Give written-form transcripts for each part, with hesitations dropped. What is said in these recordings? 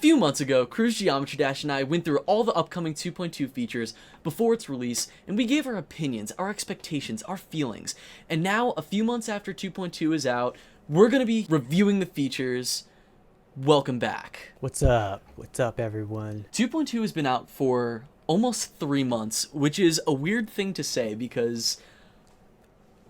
few months ago, Cruz, Geometry Dash, and I went through all the upcoming 2.2 features before its release, and we gave our opinions, our expectations, our feelings. And now, a few months after 2.2 is out, we're going to be reviewing the features. Welcome back. What's up? What's up, everyone? 2.2 has been out for almost 3 months, which is a weird thing to say because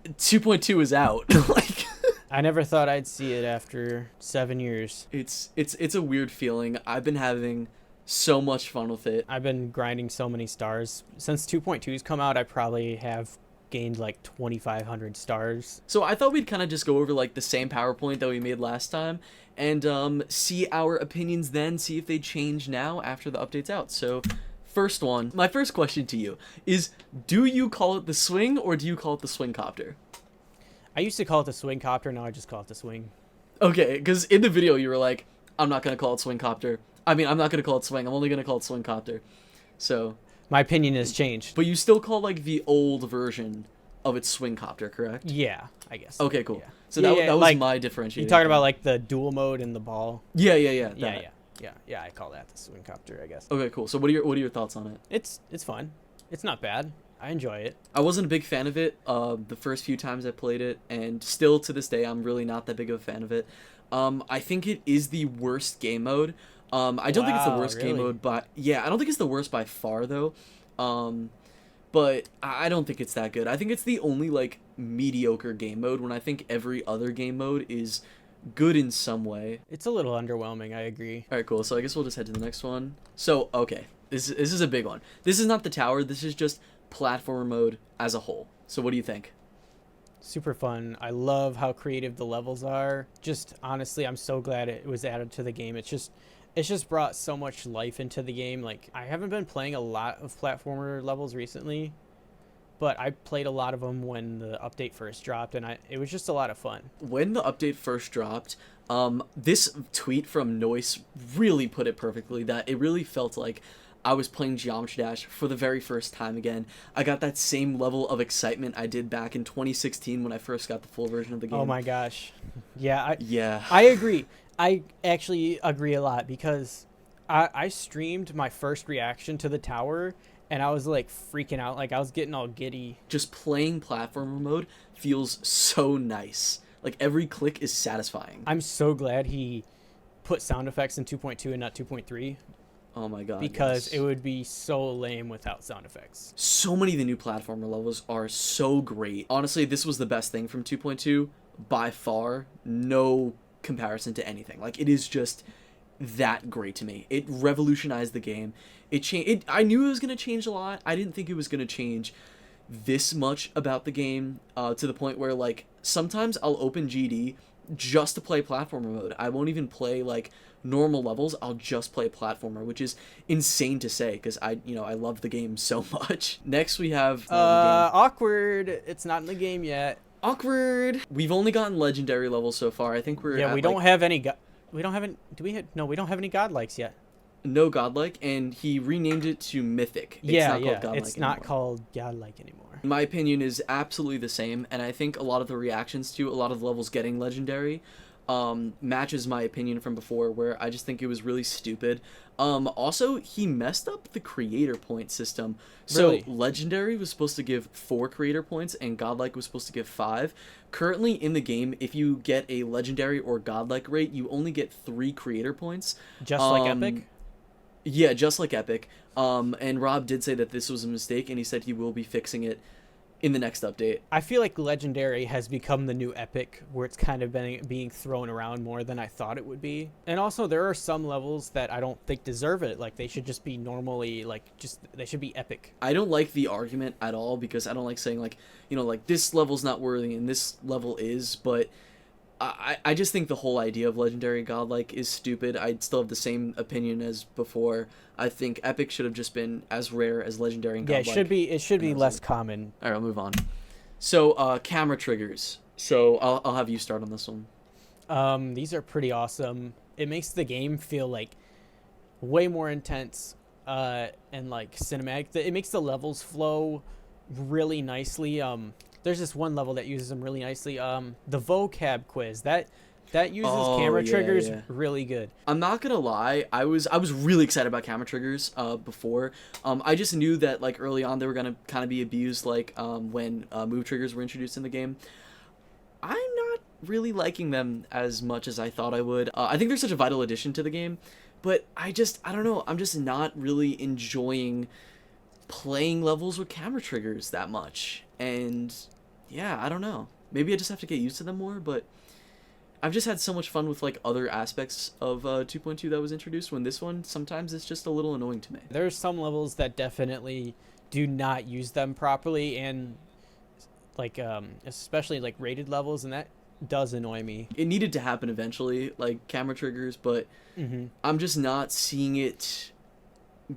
2.2 is out. Like, I never thought I'd see it after 7 years. it's a weird feeling. I've been having so much fun with it. I've been grinding so many stars. Since 2.2's come out, I probably have gained like 2,500 stars. So I thought we'd kind of just go over like the same PowerPoint that we made last time and see our opinions then, see if they change now after the update's out. So first one, my first question to you is, do you call it the swing or do you call it the swing copter? I used to call it the swing copter, now I just call it the swing. Okay, because in the video you were like, I'm not going to call it swing copter. I'm not going to call it swing. I'm only going to call it swing copter. So My opinion has changed. but you still call like the old version of its swing copter, correct? Yeah, I guess. Okay, cool. Yeah. So that was like, my differentiating. You talking point. about like the dual mode and the ball? Yeah. Yeah, I call that the swing copter, I guess. Okay, cool. So what are your thoughts on it? It's fun. It's not bad. I enjoy it. I wasn't a big fan of it the first few times I played it, and still to this day I'm really not that big of a fan of it. I think it is the worst game mode. I don't think it's the Wow, worst game really? mode, but yeah, I don't think it's the worst by far though. But I don't think it's that good. I think it's the only like mediocre game mode when I think every other game mode is good in some way. It's a little underwhelming, I agree. All right, cool. So I guess we'll just head to the next one. So, okay. This is a big one. This is not the tower. This is just platformer mode as a whole. So what do you think? Super fun. I love how creative the levels are. Just honestly, I'm so glad it was added to the game. It's just brought so much life into the game. Like, I haven't been playing a lot of platformer levels recently, but I played a lot of them when the update first dropped, and it was just a lot of fun. When the update first dropped, this tweet from Noise really put it perfectly, that it really felt like I was playing Geometry Dash for the very first time again. I got that same level of excitement I did back in 2016 when I first got the full version of the game. Oh my gosh. Yeah, Yeah. I agree. I actually agree a lot because I streamed my first reaction to the tower, and I was like freaking out. Like, I was getting all giddy. Just playing platformer mode feels so nice. Like, every click is satisfying. I'm so glad he put sound effects in 2.2 and not 2.3. Oh my god. Because yes. it would be so lame without sound effects. So many of the new platformer levels are so great. Honestly, this was the best thing from 2.2 by far. No comparison to anything. Like, it is just that great to me. It revolutionized the game. I knew it was going to change a lot. I didn't think it was going to change this much about the game, to the point where, like, sometimes I'll open GD just to play platformer mode. I won't even play like normal levels. I'll just play platformer, which is insane to say because I love the game so much. Next we have Awkward. It's not in the game yet. Awkward. We've only gotten legendary levels so far. I think we're we don't have any. We don't have any. We don't have any godlikes yet. No godlike, and he renamed it to mythic. It's not called godlike. It's not called godlike anymore. My opinion is absolutely the same, and I think a lot of the reactions to a lot of the levels getting legendary matches my opinion from before, where I just think it was really stupid. Also, he messed up the creator point system. So Really? legendary was supposed to give 4 creator points, and godlike was supposed to give 5. Currently in the game, if you get a legendary or godlike rate, you only get 3 creator points. Just like Epic? Yeah, just like Epic. And Rob did say that this was a mistake, and he said he will be fixing it in the next update. I feel like Legendary has become the new Epic, where it's kind of being thrown around more than I thought it would be. And also, there are some levels that I don't think deserve it. Like, they should just be normally, they should be Epic. I don't like the argument at all, because I don't like saying, like, this level's not worthy and this level is, but I just think the whole idea of legendary godlike is stupid. I still have the same opinion as before. I think Epic should have just been as rare as legendary and godlike. Yeah, it should be less common. All right, I'll move on. So, camera triggers. So, I'll have you start on this one. These are pretty awesome. It makes the game feel like way more intense and like cinematic. It makes the levels flow really nicely. There's this one level that uses them really nicely. The vocab quiz. That That uses Oh, camera yeah, triggers yeah. really good. I'm not gonna lie, I was really excited about camera triggers before. I just knew that like early on they were gonna kind of be abused, like when move triggers were introduced in the game. I'm not really liking them as much as I thought I would. I think they're such a vital addition to the game, but I don't know. I'm just not really enjoying playing levels with camera triggers that much. And yeah, I don't know. Maybe I just have to get used to them more, but I've just had so much fun with like other aspects of 2.2 that was introduced, when this one sometimes it's just a little annoying to me. There's some levels that definitely do not use them properly, and like especially like rated levels, and that does annoy me. It needed to happen eventually, like camera triggers, but I'm just not seeing it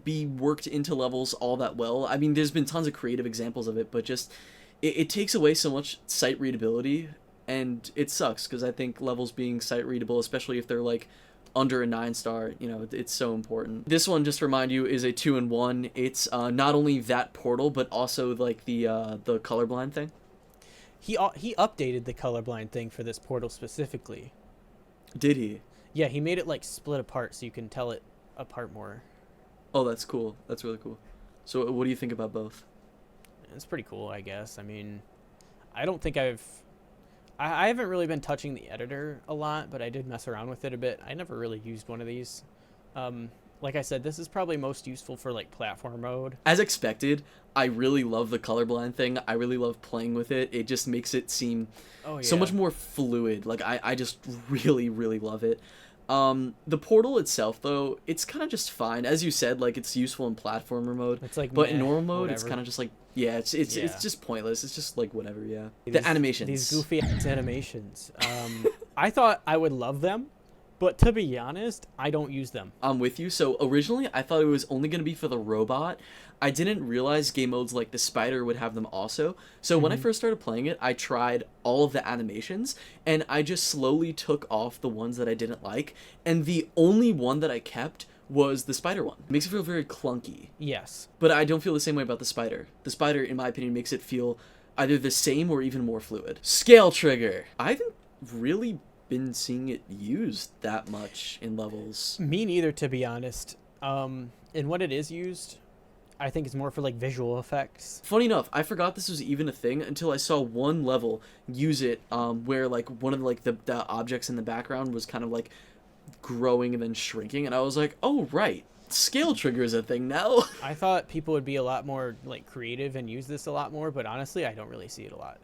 be worked into levels all that well. I mean, there's been tons of creative examples of it, but just it takes away so much sight readability, and it sucks because I think levels being sight readable, especially if they're like under a 9-star, you know, it's so important. This one, just to remind you, is a 2-in-1. It's not only that portal, but also like the colorblind thing. He updated the colorblind thing for this portal specifically. Did he? Yeah, he made it like split apart so you can tell it apart more. Oh, that's cool. That's really cool. So what do you think about both? It's pretty cool, I guess. I mean, I don't think I haven't really been touching the editor a lot, but I did mess around with it a bit. I never really used one of these. Like I said, this is probably most useful for like platform mode. As expected, I really love the colorblind thing. I really love playing with it. It just makes it seem so much more fluid. Like I just really, really love it. The portal itself, though, it's kind of just fine. As you said, like it's useful in platformer mode. It's like, but in normal mode, whatever. it's kind of just like, yeah, it's just pointless. It's just like whatever, yeah. The animations. These goofy ass animations. I thought I would love them, but to be honest, I don't use them. I'm with you. So originally, I thought it was only going to be for the robot. I didn't realize game modes like the spider would have them also. So when I first started playing it, I tried all of the animations, and I just slowly took off the ones that I didn't like, and the only one that I kept was the spider one. It makes it feel very clunky. Yes. But I don't feel the same way about the spider. The spider, in my opinion, makes it feel either the same or even more fluid. Scale trigger. I haven't really been seeing it used that much in levels. Me neither, to be honest. And what it is used, I think it's more for like visual effects. Funny enough, I forgot this was even a thing until I saw one level use it, where like one of like the objects in the background was kind of like growing and then shrinking, and I was like, oh right, scale trigger is a thing now. I thought people would be a lot more like creative and use this a lot more, but honestly, I don't really see it a lot.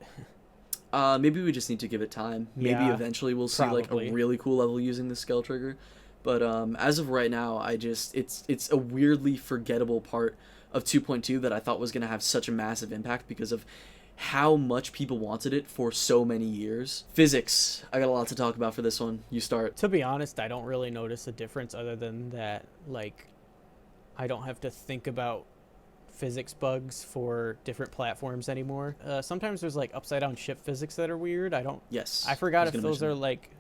Maybe we just need to give it time. Maybe Yeah, eventually we'll see like probably. a really cool level using the scale trigger. But as of right now, it's a weirdly forgettable part of 2.2 that I thought was going to have such a massive impact because of how much people wanted it for so many years. Physics. I got a lot to talk about for this one. You start. To be honest, I don't really notice a difference other than that, like, I don't have to think about physics bugs for different platforms anymore. Sometimes there's like upside down ship physics that are weird. Yes. I forgot was if gonna those mention are that. like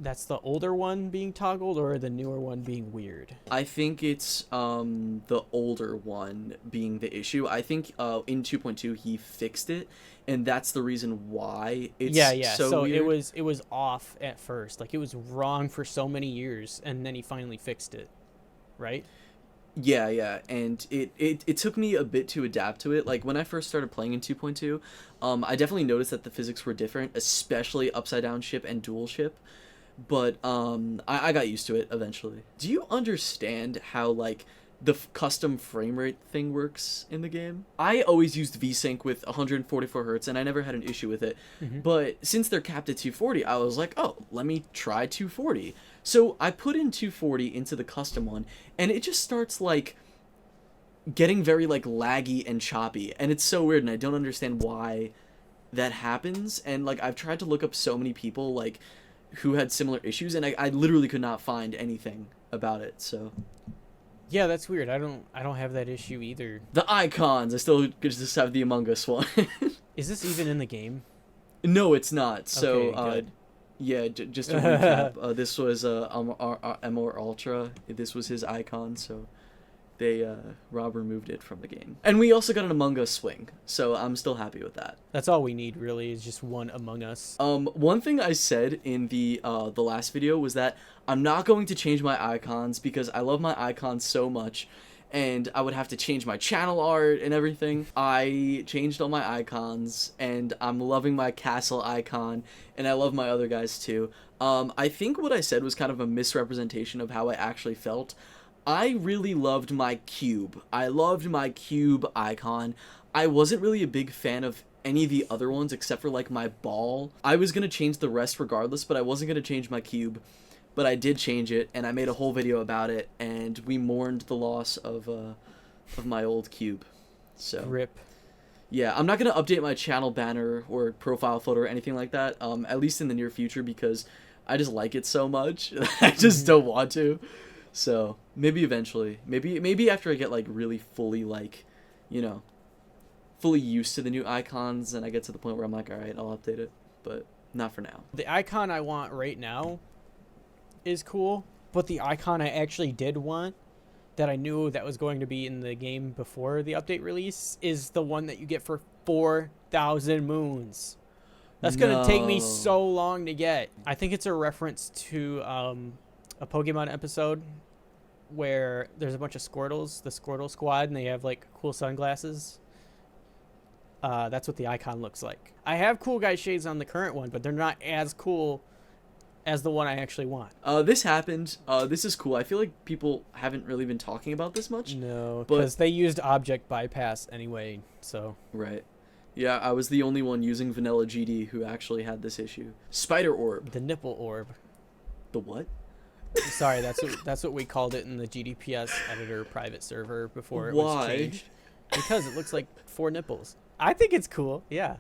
that's the older one being toggled or the newer one being weird. I think it's the older one being the issue. I think in 2.2 he fixed it, and that's the reason why it's so weird. it was off at first. Like it was wrong for so many years, and then he finally fixed it. Right? Yeah, and it took me a bit to adapt to it. Like, when I first started playing in 2.2, I definitely noticed that the physics were different, especially upside down ship and dual ship, but I got used to it eventually. Do you understand how, like, the custom frame rate thing works in the game? I always used VSync with 144 hertz, and I never had an issue with it, but since they're capped at 240, I was like, oh, let me try 240. So I put in 240 into the custom one, and it just starts, like, getting very, like, laggy and choppy, and it's so weird, and I don't understand why that happens, and, like, I've tried to look up so many people, like, who had similar issues, and I literally could not find anything about it, so... Yeah, that's weird. I don't have that issue either. The icons! I still just have the Among Us one. Is this even in the game? No, it's not, so, Okay, good. yeah, just to recap, this was Amor Ultra, this was his icon, so... Rob removed it from the game. And we also got an Among Us swing, so I'm still happy with that. That's all we need, really, is just one Among Us. One thing I said in the last video was that I'm not going to change my icons because I love my icons so much, and I would have to change my channel art and everything. I changed all my icons, and I'm loving my castle icon, and I love my other guys too. I think what I said was kind of a misrepresentation of how I actually felt. I really loved my cube. I loved my cube icon. I wasn't really a big fan of any of the other ones except for like my ball. I was going to change the rest regardless, but I wasn't going to change my cube. But I did change it, and I made a whole video about it, and we mourned the loss of my old cube. So Rip. yeah, I'm not going to update my channel banner or profile photo or anything like that, at least in the near future, because I just like it so much. I just don't want to. So maybe eventually, maybe after I get like really fully like, you know, fully used to the new icons, and I get to the point where I'm like, all right, I'll update it, but not for now. The icon I want right now is cool, but the icon I actually did want that I knew that was going to be in the game before the update release is the one that you get for 4,000 moons. That's going to take me so long to get. I think it's a reference to a Pokemon episode where there's a bunch of Squirtles, the Squirtle squad, and they have like cool sunglasses. That's what the icon looks like. I have cool guy shades on the current one, but they're not as cool as the one I actually want. This happened. This is cool. I feel like people haven't really been talking about this much. No, because they used object bypass anyway, so. Right. Yeah, I was the only one using vanilla GD who actually had this issue. Spider orb. The nipple orb. The what? Sorry, that's what we called it in the GDPS editor private server before it was changed. Because it looks like 4 nipples. I think it's cool. Yeah.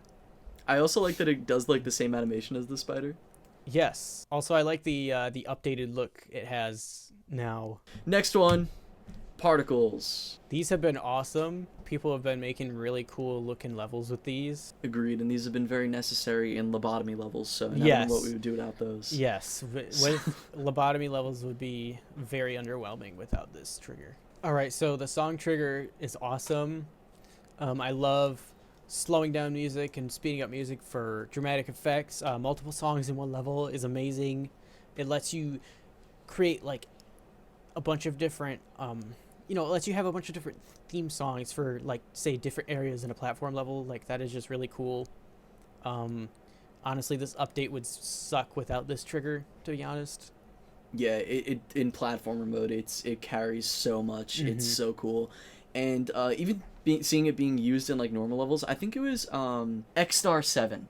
I also like that it does like the same animation as the spider. Yes. Also, I like the updated look it has now. Next one, particles. These have been awesome. People have been making really cool looking levels with these. Agreed, and these have been very necessary in lobotomy levels, so I don't know what we would do without those. Yes, with lobotomy levels would be very underwhelming without this trigger. All right, so the song trigger is awesome. I love slowing down music and speeding up music for dramatic effects. Multiple songs in one level is amazing. It lets you create like a bunch of different it lets you have a bunch of different theme songs for like say different areas in a platform level. Like that is just really cool. Honestly, this update would suck without this trigger, to be honest. Yeah, it in platformer mode it carries so much. It's so cool. And even seeing it being used in like normal levels, I think it was X-Star 7.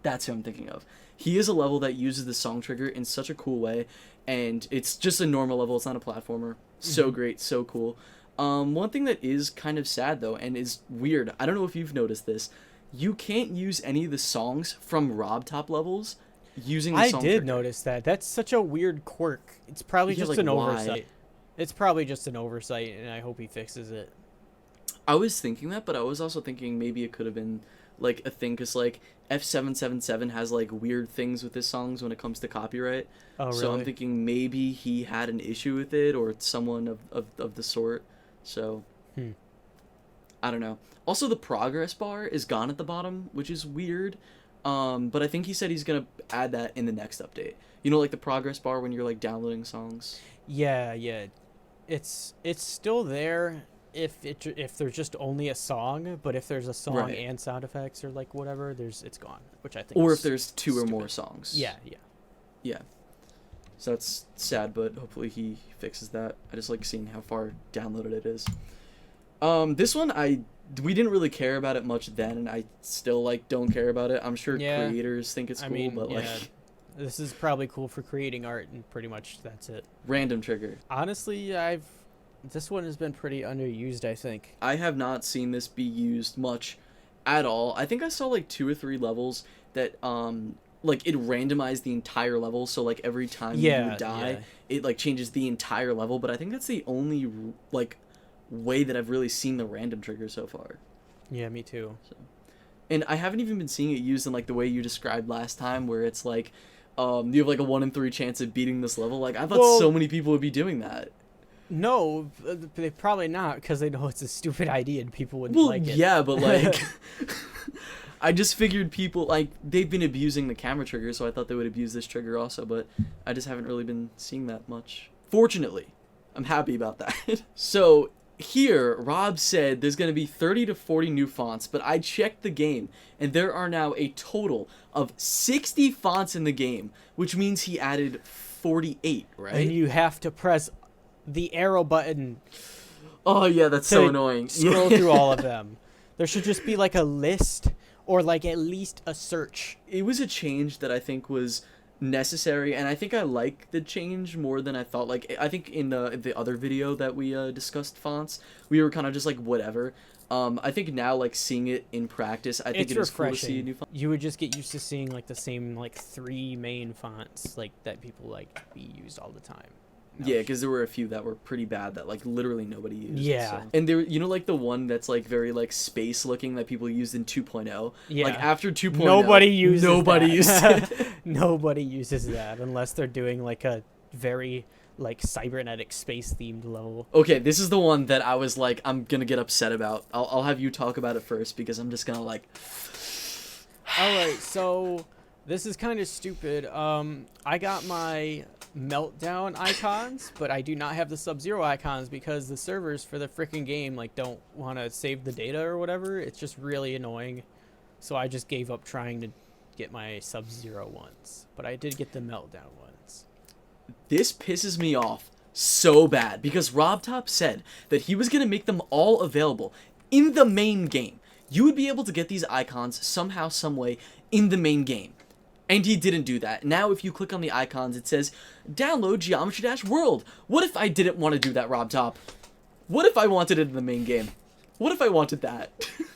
That's who I'm thinking of. He is a level that uses the song trigger in such a cool way, and it's just a normal level, it's not a platformer. So great, so cool. One thing that is kind of sad though, and is weird, I don't know if you've noticed this, you can't use any of the songs from Rob Top levels using the song trigger. I did notice that. That's such a weird quirk. It's probably just like, an why? oversight. It's probably just an oversight, and I hope he fixes it. I was thinking that, but I was also thinking maybe it could have been like a thing, because like F777 has like weird things with his songs when it comes to copyright. Oh, really? So I'm thinking maybe he had an issue with it, or someone of the sort. So I don't know. Also, the progress bar is gone at the bottom, which is weird. But I think he said he's gonna add that in the next update. You know, like the progress bar when you're like downloading songs. Yeah. It's still there if there's just only a song, but if there's a song and sound effects or like whatever, it's gone, which I think. Or is if there's two stupid. or more songs. Yeah. So that's sad, but hopefully he fixes that. I just like seeing how far downloaded it is. This one we didn't really care about it much then, and I still like don't care about it. I'm sure creators think it's cool, but like this is probably cool for creating art, and pretty much that's it. Random trigger. Honestly, this one has been pretty underused, I think. I have not seen this be used much at all. I think I saw like 2 or 3 levels that like it randomized the entire level, so like every time you would die, it like changes the entire level, but I think that's the only like way that I've really seen the random trigger so far. Yeah, me too. So. And I haven't even been seeing it used in like the way you described last time, where it's like you have like a 1 in 3 chance of beating this level. Like I thought so many people would be doing that. No, they probably not, because they know it's a stupid idea and people wouldn't Well, like it. yeah, but like, I just figured people like they've been abusing the camera trigger, so I thought they would abuse this trigger also. But I just haven't really been seeing that much. Fortunately, I'm happy about that. So here, Rob said there's going to be 30 to 40 new fonts, but I checked the game, and there are now a total of 60 fonts in the game, which means he added 48, right? And you have to press the arrow button Oh, yeah, that's so annoying. scroll through all of them. There should just be like a list or like at least a search. It was a change that I think was necessary, and I think I like the change more than I thought. Like, I think in the other video that we discussed fonts, we were kind of just like whatever. I think now, like, seeing it in practice, I think It's it is cool to refreshing. see a new font. You would just get used to seeing like the same like 3 main fonts like that people like be used all the time. Yeah, because there were a few that were pretty bad that like literally nobody used. Yeah. So. And there, you know, like the one that's like very like space looking that people used in 2.0. Yeah. Like after 2.0, Nobody uses nobody that. used it. Nobody uses that unless they're doing like a very like cybernetic space themed level. Okay, this is the one that I was like, I'm gonna get upset about. I'll have you talk about it first because I'm just gonna like. All right, so this is kind of stupid. I got my meltdown icons, but I do not have the Sub-Zero icons because the servers for the freaking game like don't want to save the data or whatever. It's just really annoying. So I just gave up trying to get my Sub-Zero ones, but I did get the meltdown ones. This pisses me off so bad because RobTop said that he was gonna make them all available in the main game. You would be able to get these icons somehow, some way in the main game. And he didn't do that. Now, if you click on the icons, it says, download Geometry Dash World. What if I didn't want to do that, RobTop? What if I wanted it in the main game? What if I wanted that?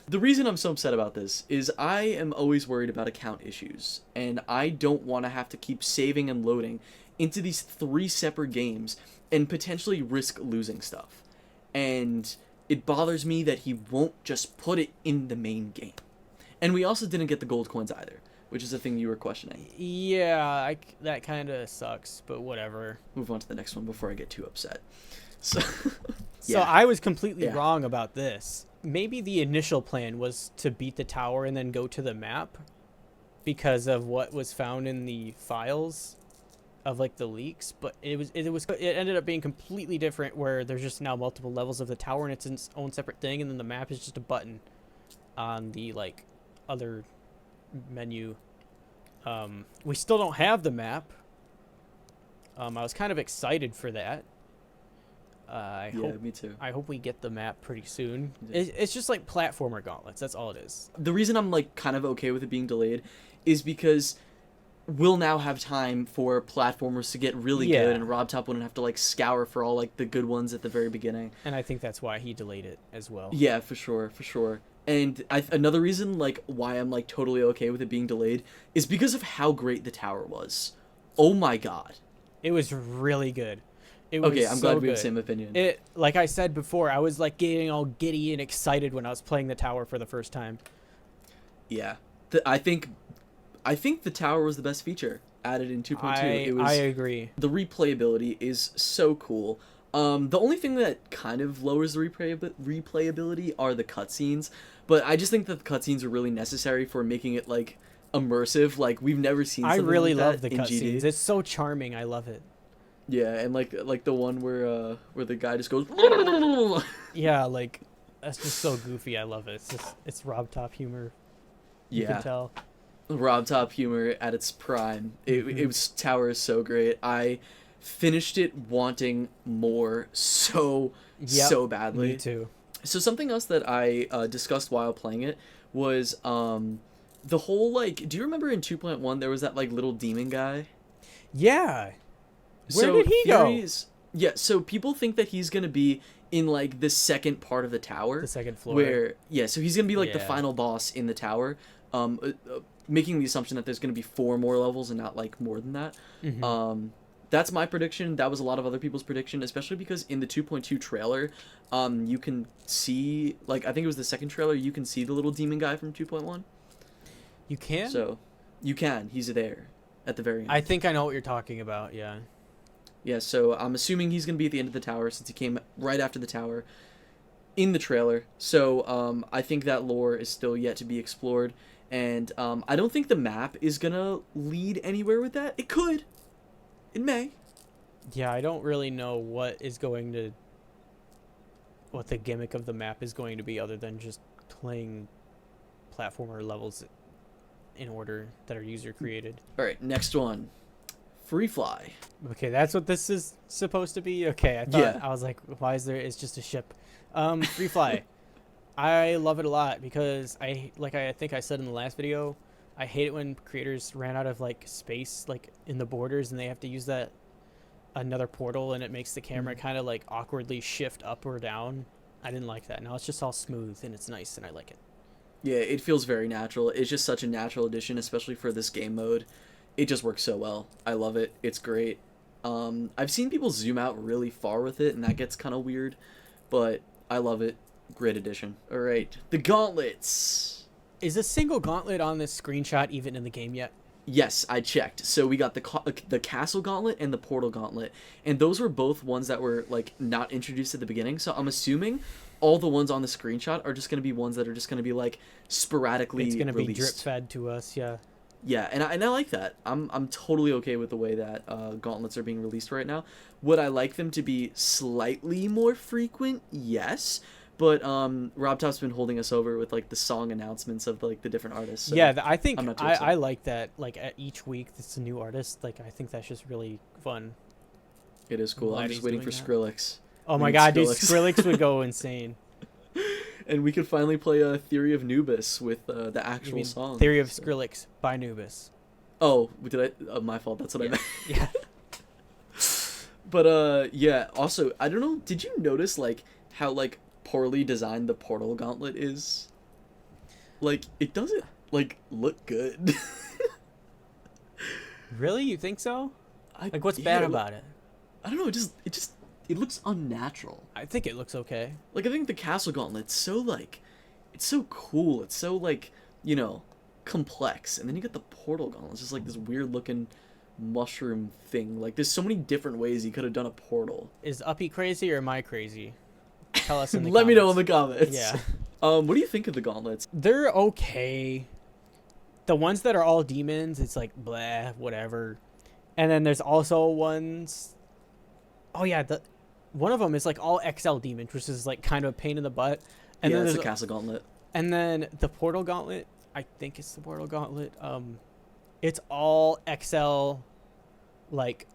The reason I'm so upset about this is I am always worried about account issues. And I don't want to have to keep saving and loading into these 3 separate games and potentially risk losing stuff. And it bothers me that he won't just put it in the main game. And we also didn't get the gold coins either, which is a thing you were questioning. Yeah, that kind of sucks, but whatever. Move on to the next one before I get too upset. So, So I was completely wrong about this. Maybe the initial plan was to beat the tower and then go to the map because of what was found in the files of like the leaks, but it ended up being completely different where there's just now multiple levels of the tower and it's its own separate thing, and then the map is just a button on the like other menu. We still don't have the map. I was kind of excited for that. Me too. I hope we get the map pretty soon. It's just like platformer gauntlets. That's all it is. The reason I'm like kind of okay with it being delayed is because we'll now have time for platformers to get really good, and RobTop wouldn't have to like scour for all like the good ones at the very beginning. And I think that's why he delayed it as well. Yeah, for sure. And another reason like why I'm like totally okay with it being delayed is because of how great the tower was. Oh my god. It was really good. Okay, I'm glad we have good. the same opinion. It, like I said before, I was like getting all giddy and excited when I was playing the tower for the first time. Yeah, I think the tower was the best feature added in 2.2. I agree. The replayability is so cool. The only thing that kind of lowers the replayability are the cutscenes, but I just think that the cutscenes are really necessary for making it like immersive. Like we've never seen. I really like love that the in GD. cutscenes. It's so charming. I love it. Yeah, and like the one where the guy just goes. Yeah, like that's just so goofy. I love it. It's RobTop humor. You can tell. RobTop humor at its prime. It was tower is so great. I finished it wanting more so badly. Me too. So something else that I discussed while playing it was the whole like. Do you remember in 2.1 there was that like little demon guy? Yeah. Where did he go? Yeah, so people think that he's gonna be in like the second part of the tower, the second floor. So he's gonna be like the final boss in the tower. Making the assumption that there's gonna be 4 more levels and not like more than that. Mm-hmm. That's my prediction. That was a lot of other people's prediction, especially because in the 2.2 trailer, you can see like I think it was the second trailer. You can see the little demon guy from 2.1. You can. So, you can. He's there at the very end. I think I know what you're talking about. Yeah. Yeah, so I'm assuming he's gonna be at the end of the tower since he came right after the tower in the trailer. So I think that lore is still yet to be explored, and I don't think the map is gonna lead anywhere with that. It could, it may. Yeah, I don't really know what the gimmick of the map is going to be, other than just playing platformer levels in order that are user created. All right, next one, free fly. Okay, that's what this is supposed to be. Okay, I thought Yeah. I was like, why is there? It's just a ship. Free fly. I love it a lot because I think I said in the last video, I hate it when creators ran out of like space like in the borders and they have to use that another portal and it makes the camera kind of like awkwardly shift up or down. I didn't like that. Now it's just all smooth and it's nice and I like it. Yeah, it feels very natural. It's just such a natural addition, especially for this game mode. It just works so well. I love it. It's great. I've seen people zoom out really far with it, and that gets kind of weird, but I love it. Great addition. All right, the gauntlets. Is a single gauntlet on this screenshot even in the game yet? Yes, I checked. So we got the castle gauntlet and the portal gauntlet, and those were both ones that were like not introduced at the beginning. So I'm assuming all the ones on the screenshot are just going to be ones that are just going to be like sporadically It's going to be released. drip fed to us, yeah. Yeah, and I like that. I'm totally okay with the way that gauntlets are being released right now. Would I like them to be slightly more frequent? Yes. But Rob Top's been holding us over with like the song announcements of like the different artists. So yeah, I think I'm not too upset. I like that. Like at each week, it's a new artist. Like I think that's just really fun. It is cool. glad I'm just he's waiting doing for that. Skrillex. Oh We my need god, dude, Skrillex. Skrillex would go insane. And we could finally play a Theory of Nubis with the You actual mean song. Theory of so. Skrillex by Nubis. Oh, did I? My fault. That's what I Yeah. meant. Yeah. But yeah. Also, I don't know. Did you notice like how like poorly designed the portal gauntlet is? Like it doesn't like look good. Really? You think so? Like what's yeah, bad about it? I don't know. It looks unnatural. I think it looks okay. Like I think the castle gauntlet's so like, it's so cool. It's so like complex, and then you get the portal gauntlet. It's just like this weird looking mushroom thing. Like there's so many different ways you could have done a portal. Is Uppy crazy or am I crazy? Tell us in the Let me know in the comments. comments. Yeah. What do you think of the gauntlets? They're okay. The ones that are all demons, it's like blah, whatever. And then there's also ones. Oh yeah, one of them is like all XL demons, which is like kind of a pain in the butt. And Yeah, then it's there's a castle gauntlet. And then the portal gauntlet, I think it's the portal gauntlet. It's all XL, like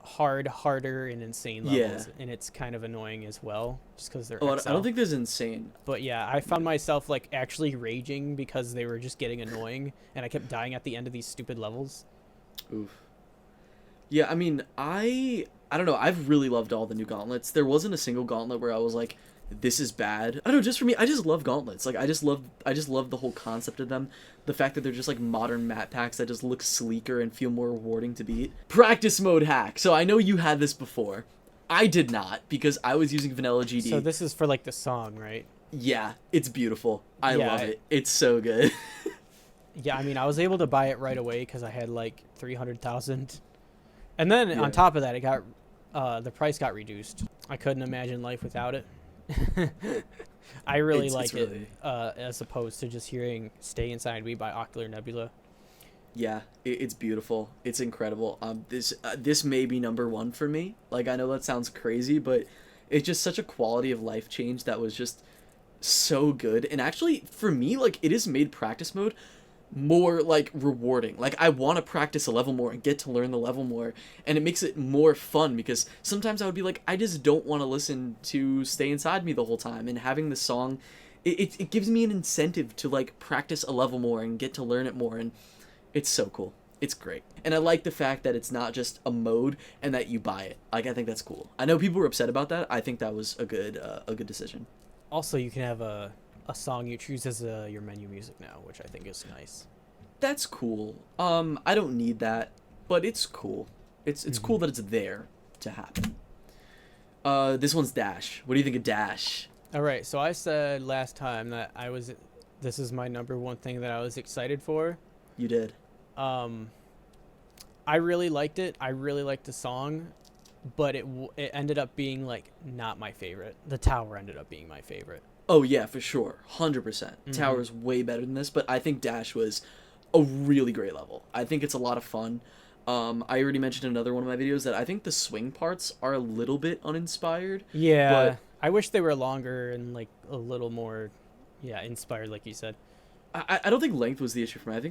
harder and insane levels, Yeah. and it's kind of annoying as well, just because they're Oh, XL. I don't think there's insane. But yeah, I found myself like actually raging because they were just getting annoying, and I kept dying at the end of these stupid levels. Oof. Yeah, I mean, I don't know. I've really loved all the new gauntlets. There wasn't a single gauntlet where I was like, this is bad. I don't know, just for me, I just love gauntlets. Like I just love the whole concept of them. The fact that they're just like modern map packs that just look sleeker and feel more rewarding to beat. Practice mode hack. So I know you had this before. I did not because I was using vanilla GD. So this is for like the song, right? Yeah, it's beautiful. I Yeah, love it. It's so good. Yeah, I mean, I was able to buy it right away because I had like 300,000, and then Yeah. on top of that, it got the price got reduced. I couldn't imagine life without it. I really It's like really- it as opposed to just hearing "Stay Inside Me" by Ocular Nebula. Yeah, it's beautiful. It's incredible. This may be number one for me. Like I know that sounds crazy, but it's just such a quality of life change that was just so good. And actually, for me, like it has made practice mode more like rewarding. Like I want to practice a level more and get to learn the level more, and it makes it more fun because sometimes I would be like, I just don't want to listen to Stay Inside Me the whole time, and having the song, it gives me an incentive to like practice a level more and get to learn it more, and it's so cool. It's great. And I like the fact that it's not just a mode and that you buy it. Like I think that's cool. I know people were upset about that. I think that was a good decision. Also, you can have a song you choose as your menu music now, which I think is nice. That's cool. I don't need that, but it's cool. It's cool that it's there to happen. This one's Dash. What do you think of Dash? All right, so I said last time that this is my number one thing that I was excited for. You did. I really liked it. I really liked the song, but it ended up being like not my favorite. The tower ended up being my favorite. Oh yeah, for sure, 100%. Mm-hmm. Tower's way better than this, but I think Dash was a really great level. I think it's a lot of fun. I already mentioned in another one of my videos that I think the swing parts are a little bit uninspired. Yeah, but I wish they were longer and like a little more, yeah, inspired, like you said. I don't think length was the issue for me. I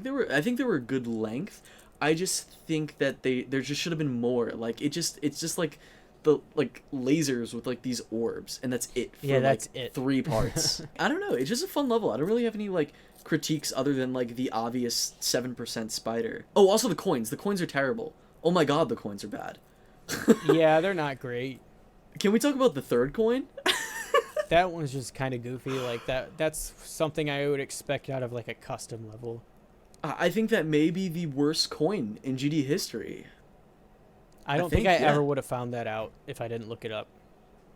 think they were a good length. I just think that there just should have been more. Like it's just like the like lasers with like these orbs, and that's it for Yeah, that's like it. 3 parts. I don't know. It's just a fun level. I don't really have any like critiques other than like the obvious 7% spider. Oh, also the coins. The coins are terrible. Oh my god, the coins are bad. Yeah, they're not great. Can we talk about the third coin? That one's just kind of goofy. Like that's something I would expect out of like a custom level. I think that may be the worst coin in GD history. I don't think I yeah. ever would have found that out if I didn't look it up.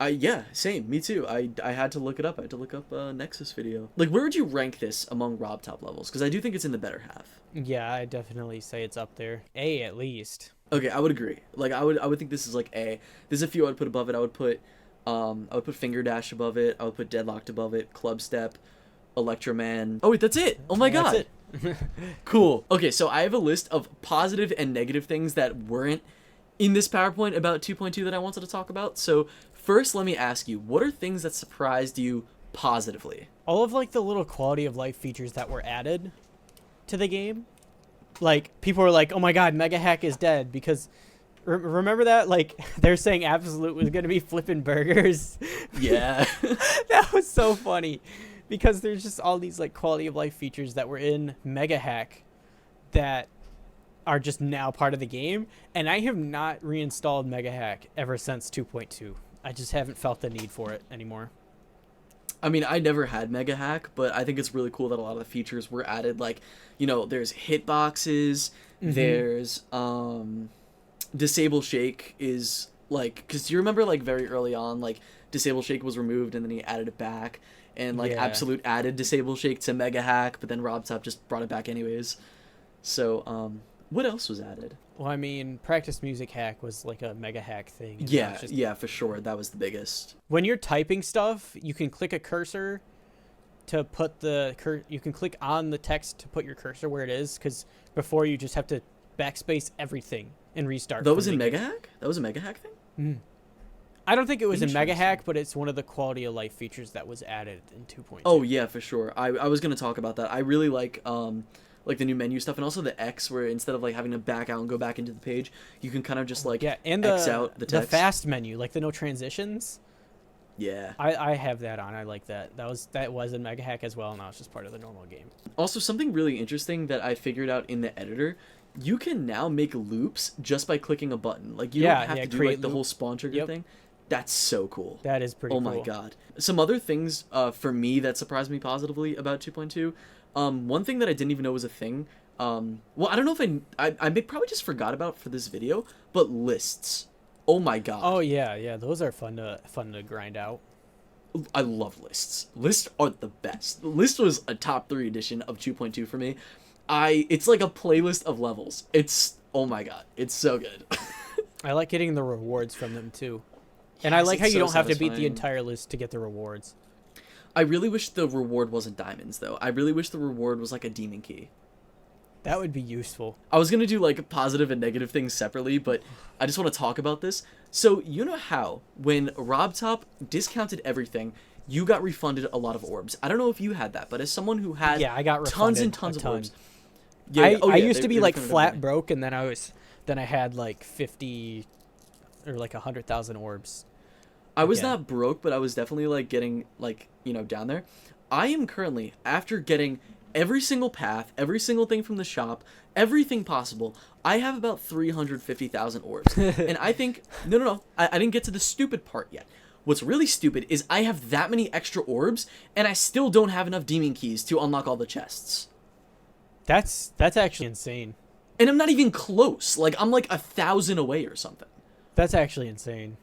Yeah, same. Me too. I had to look it up. I had to look up Nexus video. Like, where would you rank this among Rob Top levels? Because I do think it's in the better half. Yeah, I definitely say it's up there. A at least. Okay, I would agree. Like, I would think this is like A. There's a few I would put above it. I would put Finger Dash above it. I would put Deadlocked above it. Club Step, Electroman. Oh wait, that's it. Oh my god. That's it. Cool. Okay, so I have a list of positive and negative things that weren't in this PowerPoint about 2.2 that I wanted to talk about. So first, let me ask you, what are things that surprised you positively? All of like the little quality of life features that were added to the game. Like people were like, "Oh my god, Mega Hack is dead," because remember that? Like they're saying Absolute was going to be flipping burgers. Yeah. That was so funny. Because there's just all these like quality of life features that were in Mega Hack that are just now part of the game, and I have not reinstalled Mega Hack ever since 2.2. I just haven't felt the need for it anymore. I mean, I never had Mega Hack, but I think it's really cool that a lot of the features were added. Like, you know, there's hitboxes, there's Disable Shake is like, because you remember like very early on, like Disable Shake was removed and then he added it back. And, like, Yeah. Absolute added Disable Shake to Mega Hack, but then RobTop just brought it back anyways. So, what else was added? Well, I mean, Practice Music Hack was like a Mega Hack thing. And Yeah, now it's just, yeah, for sure. That was the biggest. when you're typing stuff, you can click a cursor to put you can click on the text to put your cursor where it is, because before you just have to backspace everything and restart. That was in from the Mega Hack? That was a Mega Hack thing? I don't think it was in Mega Interesting. Hack, but it's one of the quality of life features that was added in 2.2. Oh, yeah, for sure. I was going to talk about that. I really like the new menu stuff, and also the X, where instead of, like, having to back out and go back into the page, you can kind of just, like, yeah, and X out the text. fast menu, like the no transitions. Yeah. I have that on. I like that. That was in Mega Hack as well, and now it's just part of the normal game. Also, something really interesting that I figured out in the editor, you can now make loops just by clicking a button. Like, you don't have to do, create like, the loop. whole spawn trigger Yep. thing. That's so cool. That is pretty Oh cool. my god. Some other things for me that surprised me positively about 2.2. One thing that I didn't even know was a thing. Well, I don't know if I probably just forgot about for this video, but lists. Oh my god. Oh yeah, those are fun to grind out. I love lists. Lists are the best. List was a top 3 edition of 2.2 for me. It's like a playlist of levels. Oh my god. It's so good. I like getting the rewards from them too. And I Yes, like how it's you so don't have to beat the satisfying. entire list to get the rewards. I really wish the reward wasn't diamonds though. I really wish the reward was like a demon key. That would be useful. I was gonna do like positive and negative things separately, but I just want to talk about this. So you know how when RobTop discounted everything, you got refunded a lot of orbs. I don't know if you had that, but as someone who had Yeah, I got tons and refunded tons a of ton. orbs, I used to be like refunded flat everything. broke, and then I had like 50 or like 100,000 orbs. I was Yeah. not broke, but I was definitely like getting like, you know, down there. I am currently, after getting every single path, every single thing from the shop, everything possible, I have about 350,000 orbs. And I think, no, I didn't get to the stupid part yet. What's really stupid is I have that many extra orbs, and I still don't have enough demon keys to unlock all the chests. That's actually insane. And I'm not even close. Like, I'm like 1,000 away or something. That's actually insane.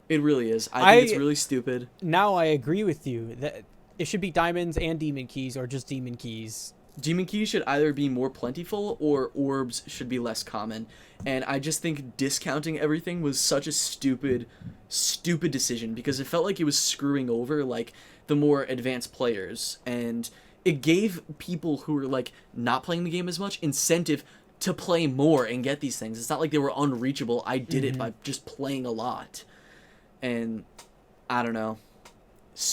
It really is. I think it's I- really stupid. Now I agree with you that it should be diamonds and demon keys, or just demon keys. Demon keys should either be more plentiful or orbs should be less common. And I just think discounting everything was such a stupid decision because it felt like it was screwing over like the more advanced players, and it gave people who were like not playing the game as much incentive to play more and get these things. It's not like they were unreachable. I did it by just playing a lot. And I don't know.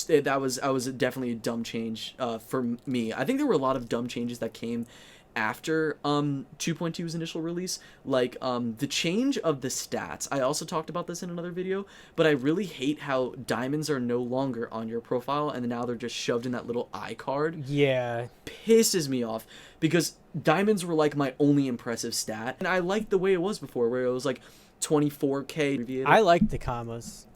That was definitely a dumb change for me. I think there were a lot of dumb changes that came after 2.2's initial release, like the change of the stats. I also talked about this in another video, but I really hate how diamonds are no longer on your profile and now they're just shoved in that little eye card. Yeah, Pisses me off because diamonds were like my only impressive stat, and I liked the way it was before, where it was like 24k abbreviated. I like the commas.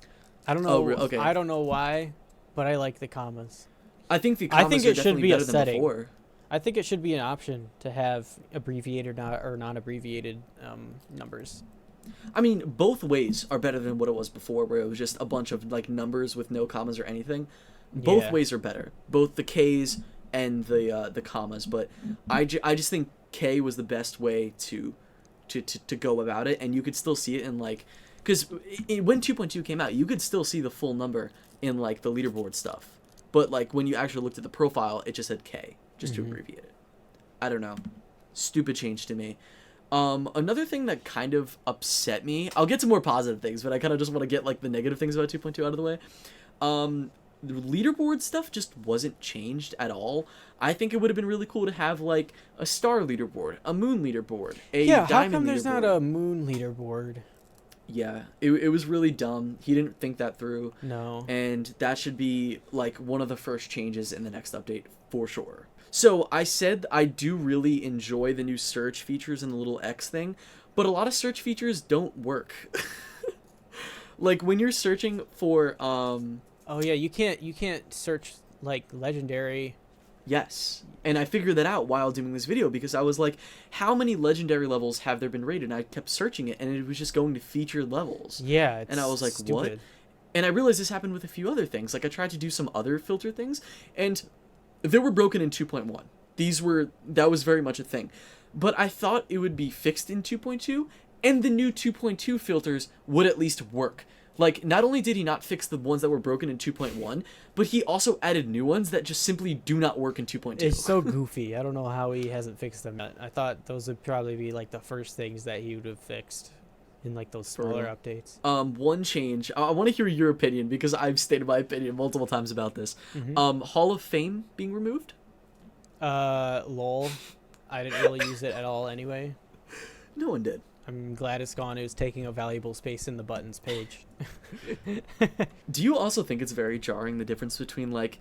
I don't know. Okay. I don't know why, but I like the commas. I think the commas it are should definitely be a better than setting. before. I think it should be an option to have abbreviated or non-abbreviated numbers. I mean, both ways are better than what it was before, where it was just a bunch of like numbers with no commas or anything. Both Yeah. ways are better, both the K's and the commas. But I just think K was the best way to go about it, and you could still see it in like, because when 2.2 came out, you could still see the full number in like the leaderboard stuff, but like when you actually looked at the profile, it just said K, just to abbreviate it. I don't know, stupid change to me. Another thing that kind of upset me, I'll get to more positive things, but I kind of just want to get like the negative things about 2.2 out of the way. The leaderboard stuff just wasn't changed at all. I think it would have been really cool to have like a star leaderboard, a moon leaderboard, a Yeah, how diamond come there's leaderboard. not a moon leaderboard? Yeah, it was really dumb. He didn't think that through. No. And that should be like one of the first changes in the next update for sure. So I said I do really enjoy the new search features and the little X thing, but a lot of search features don't work. Like when you're searching for Oh yeah, you can't search like legendary. yes. And I figured that out while doing this video because I was like, how many legendary levels have there been rated? And I kept searching it and it was just going to featured levels. Yeah, it's And I was like, stupid. what? And I realized this happened with a few other things. Like I tried to do some other filter things and they were broken in 2.1. That was very much a thing. But I thought it would be fixed in 2.2 and the new 2.2 filters would at least work. Like, not only did he not fix the ones that were broken in 2.1, but he also added new ones that just simply do not work in 2.2. It's so goofy. I don't know how he hasn't fixed them yet. I thought those would probably be like the first things that he would have fixed in like those smaller real. updates. One change. I want to hear your opinion because I've stated my opinion multiple times about this. Hall of Fame being removed? Lol. I didn't really use it at all anyway. No one did. I'm glad it's gone. It was taking a valuable space in the buttons page. Do you also think it's very jarring, the difference between like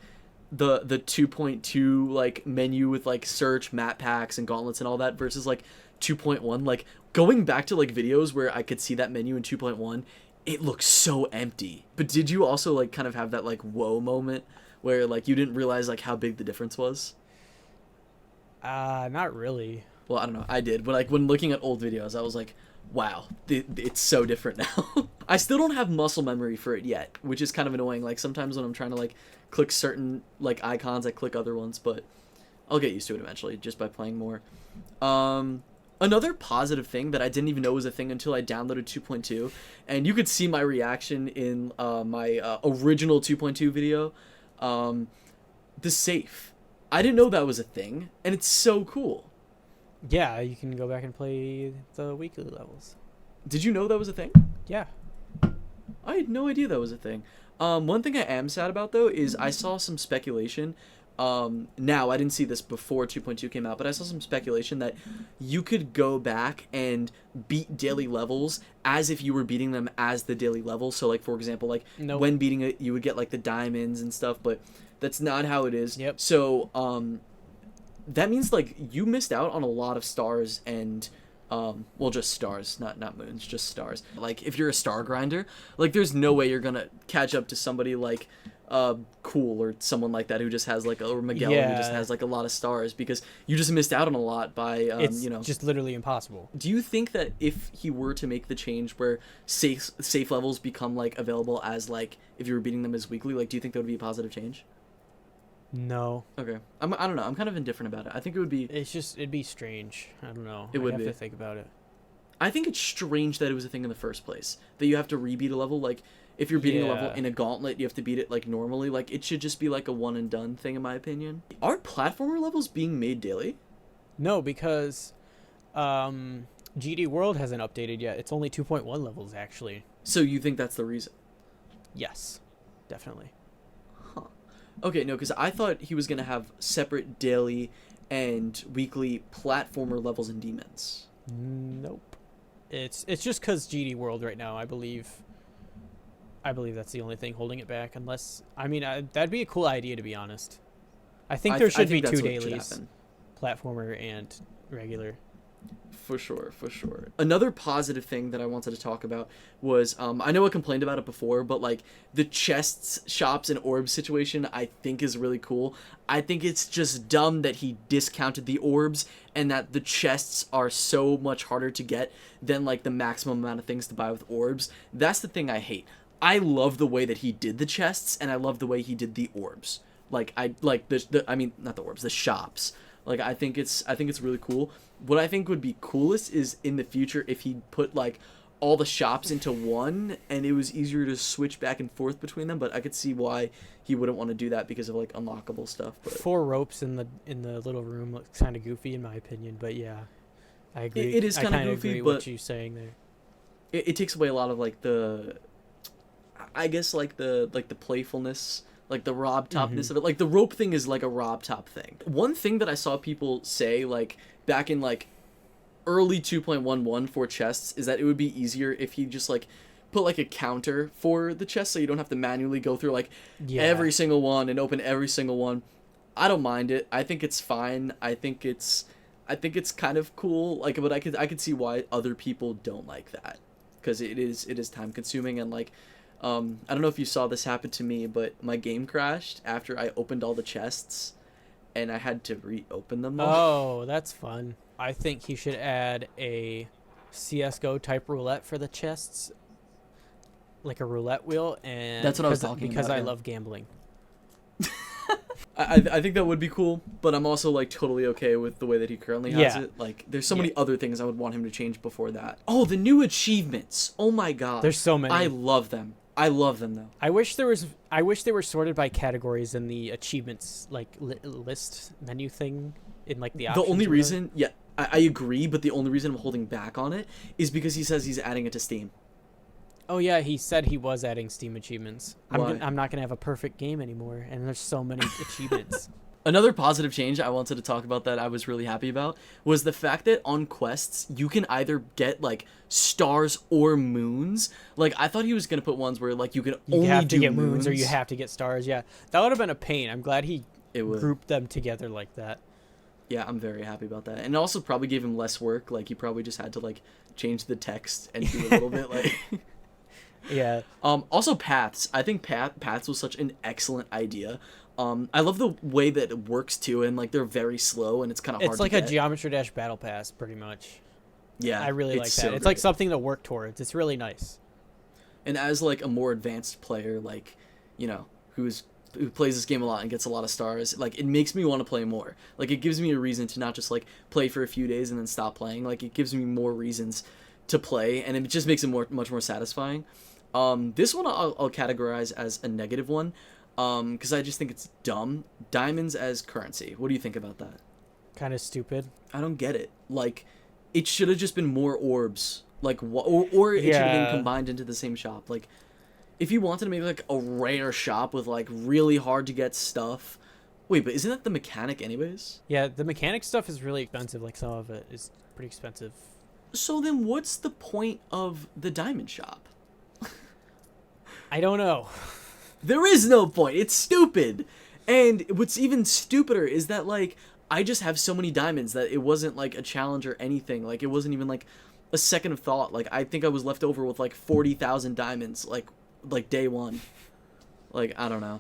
the 2.2 like menu with like search, map packs, and gauntlets and all that versus like 2.1? Like going back to like videos where I could see that menu in 2.1, it looks so empty. But did you also like kind of have that like whoa moment where like you didn't realize like how big the difference was? Not really. Well, I don't know. I did. When looking at old videos, I was like, wow, it's so different now. I still don't have muscle memory for it yet, which is kind of annoying. Like sometimes when I'm trying to like click certain like icons, I click other ones, but I'll get used to it eventually just by playing more. Another positive thing that I didn't even know was a thing until I downloaded 2.2, and you could see my reaction in my original 2.2 video, the safe. I didn't know that was a thing, and it's so cool. Yeah, you can go back and play the weekly levels. Did you know that was a thing? Yeah. I had no idea that was a thing. One thing I am sad about, though, is I saw some speculation. Now, I didn't see this before 2.2 came out, but I saw some speculation that you could go back and beat daily levels as if you were beating them as the daily level. So, like, for example, like, Nope. when beating it, you would get, like, the diamonds and stuff, but that's not how it is. Yep. So, that means, like, you missed out on a lot of stars and... well, just stars, not moons, just stars. Like, if you're a star grinder, like, there's no way you're gonna catch up to somebody like, Cool or someone like that who just has, like, or Miguel who just has, like, a lot of stars, because you just missed out on a lot by, It's you know. just literally impossible. Do you think that if he were to make the change where safe levels become, like, available as, like, if you were beating them as weekly, like, do you think that would be a positive change? No. Okay. I don't know. I'm kind of indifferent about it. I think it would be. It'd be strange. I don't know. It I'd would have be. to think about it. I think it's strange that it was a thing in the first place. That you have to rebeat a level. Like, if you're beating a level Yeah. in a gauntlet, you have to beat it, like, normally. Like, it should just be, like, a one and done thing, in my opinion. Are platformer levels being made daily? No, because GD World hasn't updated yet. It's only 2.1 levels, actually. So you think that's the reason? Yes, definitely. Huh. Okay, no, because I thought he was going to have separate daily and weekly platformer levels and demons. Nope. It's just because GD World right now, I believe that's the only thing holding it back. Unless, I mean, that'd be a cool idea, to be honest. I think there should be that's 2 what should dailies, happen. platformer and regular. For sure, for sure. Another positive thing that I wanted to talk about was, I know I complained about it before, but, like, the chests, shops, and orbs situation I think is really cool. I think it's just dumb that he discounted the orbs and that the chests are so much harder to get than, like, the maximum amount of things to buy with orbs. That's the thing I hate. I love the way that he did the chests, and I love the way he did the orbs. Like, I like I mean, not the orbs, the shops. Like, I think it's really cool. What I think would be coolest is in the future if he put, like, all the shops into one and it was easier to switch back and forth between them, but I could see why he wouldn't want to do that because of, like, unlockable stuff. But 4 ropes in the little room looks kind of goofy in my opinion, but yeah, I agree. It is kind of goofy, agree but what you're saying there. it takes away a lot of, like, I guess, like, the playfulness, like, the Rob Topness of it. Like, the rope thing is, like, a Rob Top thing. One thing that I saw people say, like, back in, like, early 2.11 for chests is that it would be easier if he just, like, put, like, a counter for the chest so you don't have to manually go through, like, every single one and open every single one. I don't mind it. I think it's fine. I think it's kind of cool. Like, but I could see why other people don't like that, because it is time consuming. And, like, I don't know if you saw this happen to me, but my game crashed after I opened all the chests and I had to reopen them all. Oh, that's fun. I think he should add a CS:GO type roulette for the chests, like a roulette wheel, and That's what I was talking because about, I yeah. love gambling. I think that would be cool, but I'm also, like, totally okay with the way that he currently has it. Like, there's so many other things I would want him to change before that. Oh, the new achievements. Oh my god. There's so many. I love them. I love them, though. I wish they were sorted by categories in the achievements, like list menu thing in, like, the options. The only or whatever. reason, yeah, I agree, but the only reason I'm holding back on it is because he says he's adding it to Steam. Oh yeah, he said he was adding Steam achievements. Why? I'm not gonna have a perfect game anymore, and there's so many achievements. Another positive change I wanted to talk about that I was really happy about was the fact that on quests, you can either get, like, stars or moons. Like, I thought he was going to put ones where, like, you could only have to do get moons or you have to get stars. Yeah, that would have been a pain. I'm glad he would. grouped them together like that. Yeah, I'm very happy about that. And it also probably gave him less work. Like, he probably just had to, like, change the text and do a little bit, like... Yeah. Also, paths. I think paths was such an excellent idea. I love the way that it works, too, and, like, they're very slow, and it's kind of hard It's like to a get. Geometry Dash Battle Pass, pretty much. Yeah, I really like that. so It's great. like something to work towards. It's really nice. And as, like, a more advanced player, like, you know, who plays this game a lot and gets a lot of stars, like, it makes me want to play more. Like, it gives me a reason to not just, like, play for a few days and then stop playing. Like, it gives me more reasons to play, and it just makes it much more satisfying. This one I'll categorize as a negative one, because I just think it's dumb. Diamonds as currency. What do you think about that? Kind of stupid. I don't get it. Like, it should have just been more orbs. Like, or it should have been combined into the same shop. Like, if you wanted to make, like, a rare shop with, like, really hard to get stuff. Wait, but isn't that the mechanic anyways? Yeah, the mechanic stuff is really expensive. Like, some of it is pretty expensive. So then what's the point of the diamond shop? I don't know. There is no point. It's stupid. And what's even stupider is that, like, I just have so many diamonds that it wasn't, like, a challenge or anything. Like, it wasn't even, like, a second of thought. Like, I think I was left over with, like, 40,000 diamonds, like day one. Like, I don't know.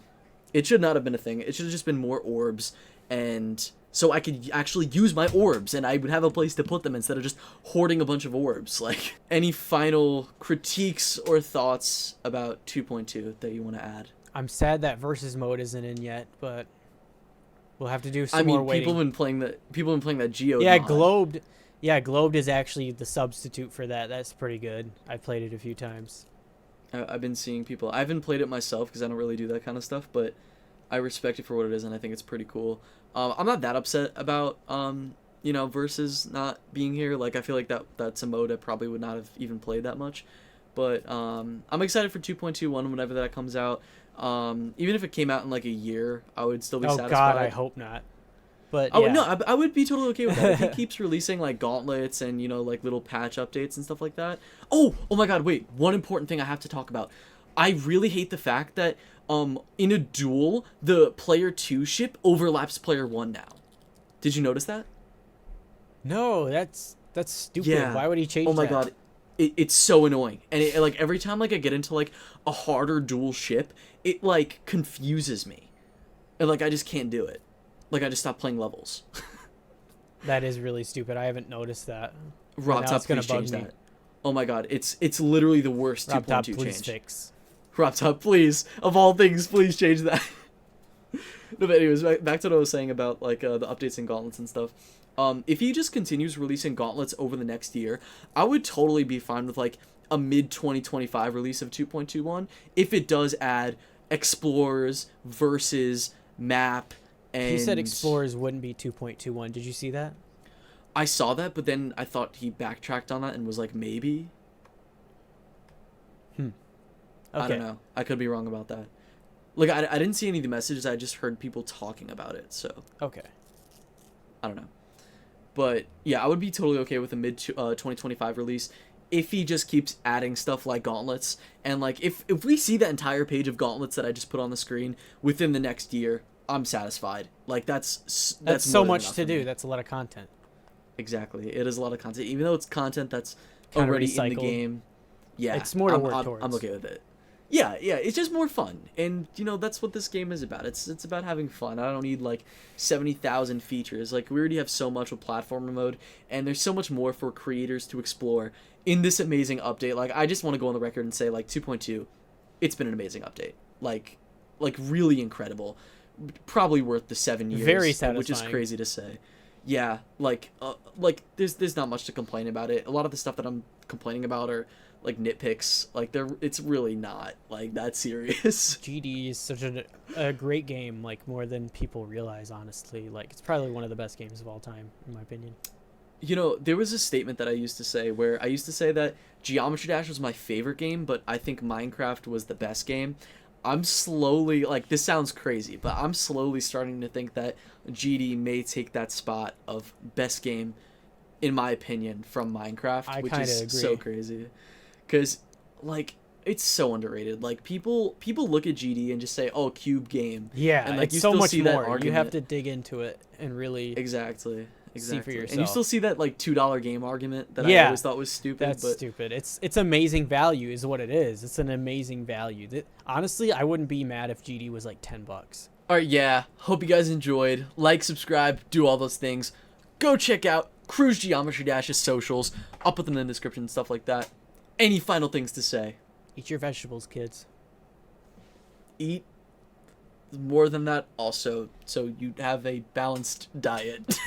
It should not have been a thing. It should have just been more orbs, and so I could actually use my orbs, and I would have a place to put them instead of just hoarding a bunch of orbs. Like, any final critiques or thoughts about 2.2 that you want to add? I'm sad that versus mode isn't in yet, but We'll have to do some I more mean, waiting. people have been playing that Geode Yeah, mod. Globed. Yeah, Globed is actually the substitute for that. That's pretty good. I played it a few times. I've been seeing people. I haven't played it myself because I don't really do that kind of stuff, but I respect it for what it is, and I think it's pretty cool. I'm not that upset about Versus not being here. Like, I feel like that's a mode I probably would not have even played that much, but I'm excited for 2.21 whenever that comes out. Even if it came out in like a year, I would still be Oh satisfied. God, I hope not. But Oh yeah. no, I would be totally okay with that if he keeps releasing like gauntlets and like little patch updates and stuff like that. Oh my God! Wait, one important thing I have to talk about. I really hate the fact that in a duel the player 2 ship overlaps player 1 now. Did you notice that? No, that's stupid. Yeah. Why would he change Oh my that? God, it's so annoying. And like every time like I get into like a harder duel ship, it like confuses me, and like I just can't do it. Like I just stopped playing levels. That is really stupid. I haven't noticed that. Rob now Top, it's gonna please bug change me. that. Oh my God, it's literally the worst Rob Top, 2.2 please change. fix. Rob Top, please, of all things, please change that. No, but anyways, back to what I was saying about like the updates and gauntlets and stuff. If he just continues releasing gauntlets over the next year, I would totally be fine with like a mid 2025 release of 2.21 if it does add explorers versus map. And He said Explorers wouldn't be 2.21. Did you see that? I saw that, but then I thought he backtracked on that and was like, maybe. Okay. I don't know. I could be wrong about that. Like, I didn't see any of the messages. I just heard people talking about it. So, Okay. I don't know. But, yeah, I would be totally okay with a mid 2025 release if he just keeps adding stuff like gauntlets. And, like, if we see that entire page of gauntlets that I just put on the screen within the next year, I'm satisfied. Like, that's so more than much enough to for me. do. That's a lot of content. Exactly. It is a lot of content. Even though it's content that's Kinda already in the recycled. game. Yeah. It's more to work I'm towards. okay with it. Yeah, it's just more fun. And, that's what this game is about. It's about having fun. I don't need, like, 70,000 features. Like, we already have so much with platformer mode, and there's so much more for creators to explore in this amazing update. Like, I just want to go on the record and say, like, 2.2, it's been an amazing update. Like really incredible. Probably worth the 7 years. Very satisfying. Which is crazy to say. Yeah, like there's not much to complain about it. A lot of the stuff that I'm complaining about are like nitpicks. Like it's really not like that serious. GD is such a great game, like more than people realize, honestly. Like it's probably one of the best games of all time, in my opinion. There was a statement that I used to say where I used to say that Geometry Dash was my favorite game, but I think Minecraft was the best game. I'm slowly, like, this sounds crazy, but I'm slowly starting to think that GD may take that spot of best game, in my opinion, from Minecraft, which is agree. so crazy. Because, like, it's so underrated. Like, people look at GD and just say, oh, cube game. Yeah, and, like, it's you so still much see that more. You argument. have to dig into it and really Exactly. see for yourself. And you still see that, like, $2 game argument that I Yeah, always thought was stupid. That's but stupid. It's amazing value is what it is. It's an amazing value. Honestly, I wouldn't be mad if GD was like $10. All right, yeah. Hope you guys enjoyed. Like, subscribe, do all those things. Go check out Cruz Geometry Dash's socials. I'll put them in the description and stuff like that. Any final things to say? Eat your vegetables, kids. Eat more than that also, so you have a balanced diet.